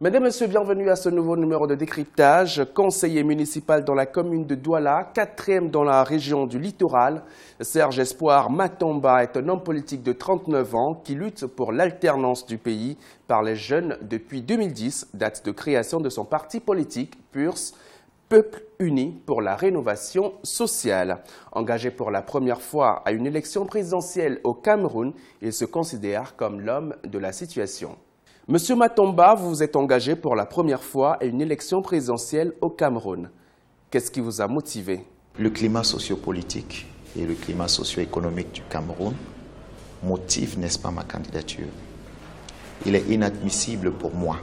Mesdames et messieurs, bienvenue à ce nouveau numéro de décryptage. Conseiller municipal dans la commune de Douala, 4e dans la région du littoral, Serge Espoir Matomba est un homme politique de 39 ans qui lutte pour l'alternance du pays par les jeunes depuis 2010, date de création de son parti politique, PURS, Peuple uni pour la rénovation sociale. Engagé pour la première fois à une élection présidentielle au Cameroun, il se considère comme l'homme de la situation. Monsieur Matomba, vous vous êtes engagé pour la première fois à une élection présidentielle au Cameroun. Qu'est-ce qui vous a motivé? Le climat sociopolitique et le climat socio-économique du Cameroun motivent, n'est-ce pas, ma candidature. Il est inadmissible pour moi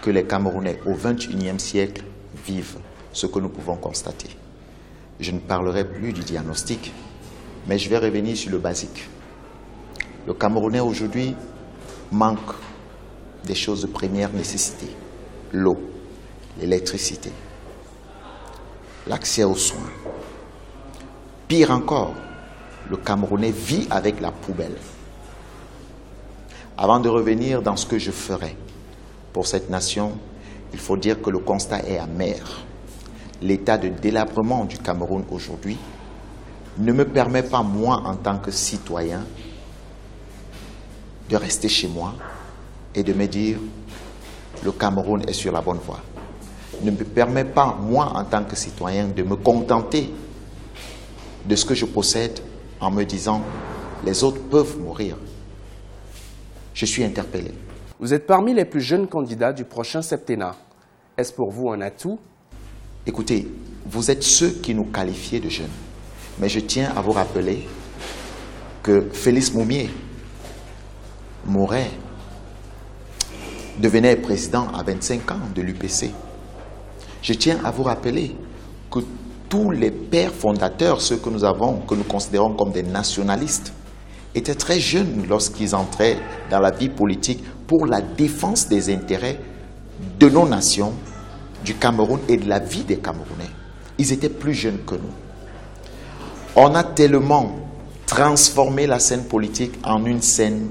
que les Camerounais au XXIe siècle vivent ce que nous pouvons constater. Je ne parlerai plus du diagnostic, mais je vais revenir sur le basique. Le Camerounais aujourd'hui manque des choses de première nécessité, l'eau, l'électricité, l'accès aux soins. Pire encore, le Camerounais vit avec la poubelle. Avant de revenir dans ce que je ferai pour cette nation, il faut dire que le constat est amer. L'état de délabrement du Cameroun aujourd'hui ne me permet pas, moi, en tant que citoyen, de rester chez moi et de me dire le Cameroun est sur la bonne voie. Ne me permet pas, moi, en tant que citoyen, de me contenter de ce que je possède en me disant les autres peuvent mourir. Je suis interpellé. Vous êtes parmi les plus jeunes candidats du prochain septennat. Est-ce pour vous un atout? Écoutez, vous êtes ceux qui nous qualifiez de jeunes. Mais je tiens à vous rappeler que Félix Moumié devenait président à 25 ans de l'UPC. Je tiens à vous rappeler que tous les pères fondateurs, ceux que nous considérons comme des nationalistes, étaient très jeunes lorsqu'ils entraient dans la vie politique pour la défense des intérêts de nos nations, du Cameroun et de la vie des Camerounais. Ils étaient plus jeunes que nous. On a tellement transformé la scène politique en une scène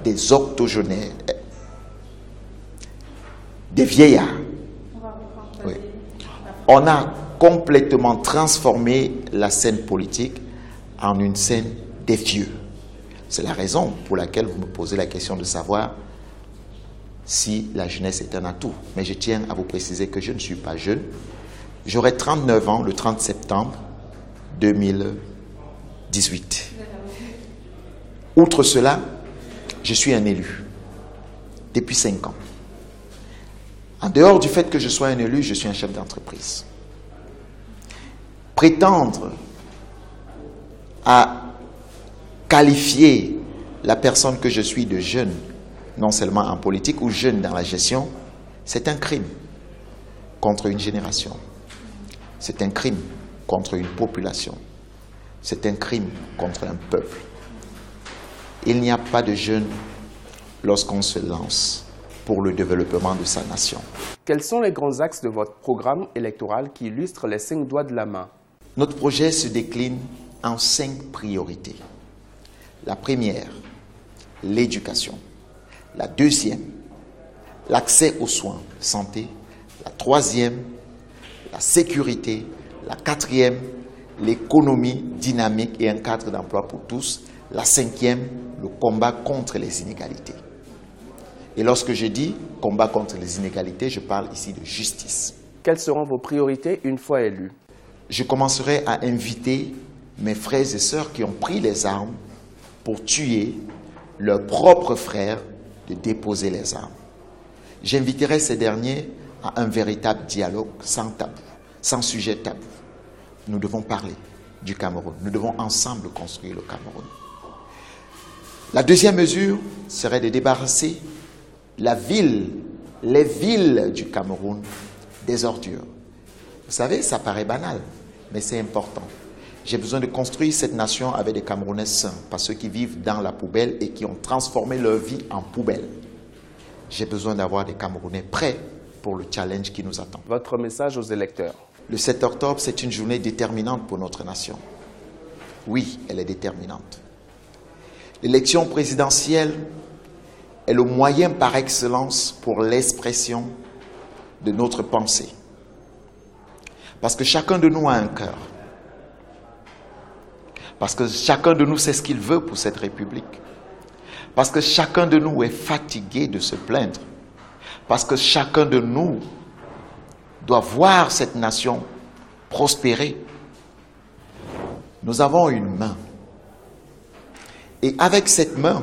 des octogénaires, des vieillards. Oui. On a complètement transformé la scène politique en une scène des vieux. C'est la raison pour laquelle vous me posez la question de savoir si la jeunesse est un atout. Mais je tiens à vous préciser que je ne suis pas jeune. J'aurai 39 ans le 30 septembre 2018. Outre cela, je suis un élu depuis 5 ans. En dehors du fait que je sois un élu, je suis un chef d'entreprise. Prétendre à qualifier la personne que je suis de jeune, non seulement en politique ou jeune dans la gestion, c'est un crime contre une génération. C'est un crime contre une population. C'est un crime contre un peuple. Il n'y a pas de jeune lorsqu'on se lance pour le développement de sa nation. Quels sont les grands axes de votre programme électoral qui illustrent les 5 doigts de la main? Notre projet se décline en 5 priorités. La première, l'éducation. La deuxième, l'accès aux soins de santé. La troisième, la sécurité. La quatrième, l'économie dynamique et un cadre d'emploi pour tous. La cinquième, le combat contre les inégalités. Et lorsque je dis combat contre les inégalités, je parle ici de justice. Quelles seront vos priorités une fois élus? Je commencerai à inviter mes frères et sœurs qui ont pris les armes pour tuer leurs propres frères de déposer les armes. J'inviterai ces derniers à un véritable dialogue sans tabou, sans sujet tabou. Nous devons parler du Cameroun. Nous devons ensemble construire le Cameroun. La deuxième mesure serait de débarrasser les villes du Cameroun des ordures. Vous savez, ça paraît banal, mais c'est important. J'ai besoin de construire cette nation avec des Camerounais sains, pas ceux qui vivent dans la poubelle et qui ont transformé leur vie en poubelle. J'ai besoin d'avoir des Camerounais prêts pour le challenge qui nous attend. Votre message aux électeurs? Le 7 octobre, c'est une journée déterminante pour notre nation. Oui, elle est déterminante. L'élection présidentielle est le moyen par excellence pour l'expression de notre pensée. Parce que chacun de nous a un cœur. Parce que chacun de nous sait ce qu'il veut pour cette République. Parce que chacun de nous est fatigué de se plaindre. Parce que chacun de nous doit voir cette nation prospérer. Nous avons une main. Et avec cette main,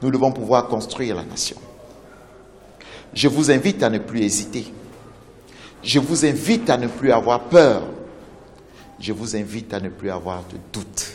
nous devons pouvoir construire la nation. Je vous invite à ne plus hésiter. Je vous invite à ne plus avoir peur. Je vous invite à ne plus avoir de doute.